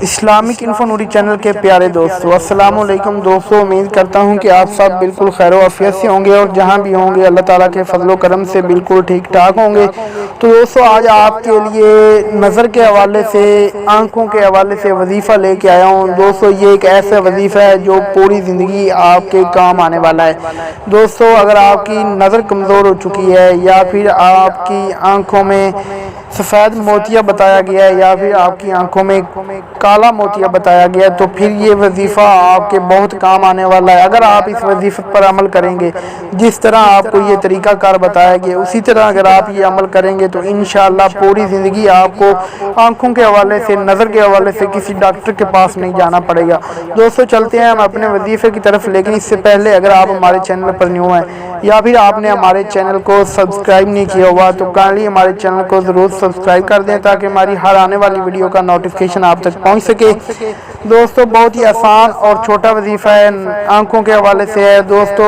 Islamic info نوری channel کے پیارے دوستو، السلام علیکم دوستو۔ امید کرتا ہوں کہ آپ سب بالکل خیر و عافیت سے ہوں گے اور جہاں بھی ہوں گے اللہ تعالیٰ کے فضل و کرم سے بالکل ٹھیک ٹھاک ہوں گے۔ تو دوستو آج آپ کے لیے نظر کے حوالے سے، آنکھوں کے حوالے سے وظیفہ لے کے آیا ہوں۔ دوستو یہ ایک ایسا وظیفہ ہے جو پوری زندگی آپ کے کام آنے والا ہے۔ دوستو اگر آپ کی نظر کمزور ہو چکی ہے یا پھر آپ کی آنکھوں میں سفید موتیا بتایا گیا ہے یا پھر آپ کی آنکھوں میں کالا موتیا بتایا گیا ہے، تو پھر یہ وظیفہ آپ کے بہت کام آنے والا ہے۔ اگر آپ اس وظیفے پر عمل کریں گے، جس طرح آپ کو یہ طریقہ کار بتایا گیا اسی طرح اگر آپ یہ عمل کریں گے تو انشاءاللہ پوری زندگی آپ کو آنکھوں کے حوالے سے، نظر کے حوالے سے کسی ڈاکٹر کے پاس نہیں جانا پڑے گا۔ دوستو چلتے ہیں ہم اپنے وظیفے کی طرف، لیکن اس سے پہلے اگر آپ ہمارے چینل پر نیو ہیں یا پھر آپ نے ہمارے چینل کو سبسکرائب نہیں کیا ہوا تو کائنڈلی ہمارے چینل کو ضرور سبسکرائب کر دیں تاکہ ہماری ہر آنے والی ویڈیو کا نوٹیفیکیشن آپ تک پہنچ سکے۔ دوستو بہت ہی آسان اور چھوٹا وظیفہ ہے، آنکھوں کے حوالے سے ہے۔ دوستو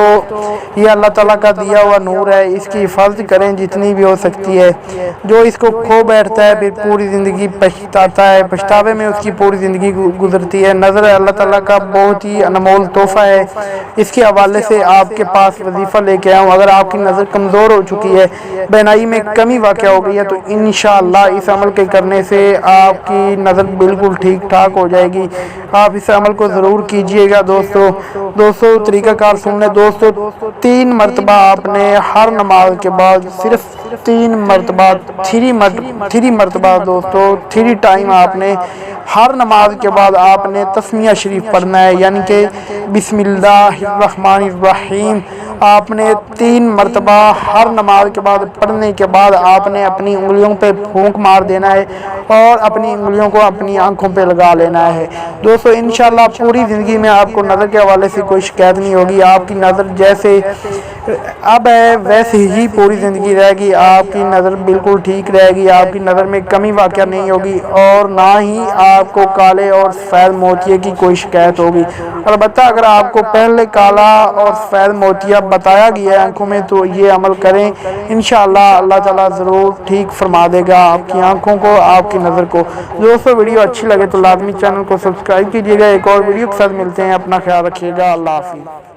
یہ اللہ تعالیٰ کا دیا ہوا نور ہے، اس کی حفاظت کریں جتنی بھی ہو سکتی ہے۔ جو اس کو کھو بیٹھتا ہے پھر پوری زندگی پچھتاتا ہے، پچھتاوے میں اس کی پوری زندگی گزرتی ہے۔ نظر اللہ تعالیٰ کا بہت ہی انمول تحفہ ہے، اس کے حوالے سے آپ کے پاس وظیفہ لے کے آیا ہوں۔ اگر آپ کی نظر کمزور ہو چکی ہے، بینائی میں کمی واقع ہو گئی ہے، تو انشاءاللہ اس عمل کے کرنے سے آپ کی نظر بالکل ٹھیک ٹھاک ہو جائے گی۔ آپ اس عمل کو ضرور کیجئے گا دوستو طریقہ کار سن لیں دوستو۔ 3 مرتبہ آپ نے ہر نماز کے بعد صرف 3 مرتبہ 3 مرتبہ دوستو 3 ٹائم آپ نے ہر نماز کے بعد آپ نے تسمیہ شریف پڑھنا ہے، یعنی کہ بسم اللہ الرحمن الرحیم آپ نے 3 مرتبہ ہر نماز کے بعد پڑھنے کے بعد آپ نے اپنی انگلیوں پہ پھونک مار دینا ہے اور اپنی انگلیوں کو اپنی آنکھوں پہ لگا لینا ہے۔ دوستو انشاءاللہ پوری زندگی میں آپ کو نظر کے حوالے سے کوئی شکایت نہیں ہوگی۔ آپ کی نظر جیسے اب ہے ویسے ہی پوری زندگی رہے گی، آپ کی نظر بالکل ٹھیک رہے گی، آپ کی نظر میں کمی واقع نہیں ہوگی اور نہ ہی آپ کو کالے اور سفید موتیے کی کوئی شکایت ہوگی۔ البتہ اگر آپ کو پہلے کالا اور سفید موتیا بتایا گیا ہے آنکھوں میں تو یہ عمل کریں، انشاءاللہ اللہ تعالیٰ ضرور ٹھیک فرما دے گا آپ کی آنکھوں کو، آپ کی نظر کو۔ دوستو ویڈیو اچھی لگے تو لازمی چینل کو سبسکرائب کیجیے گا۔ ایک اور ویڈیو کے ساتھ ملتے ہیں، اپنا خیال رکھیے گا، اللہ حافظ۔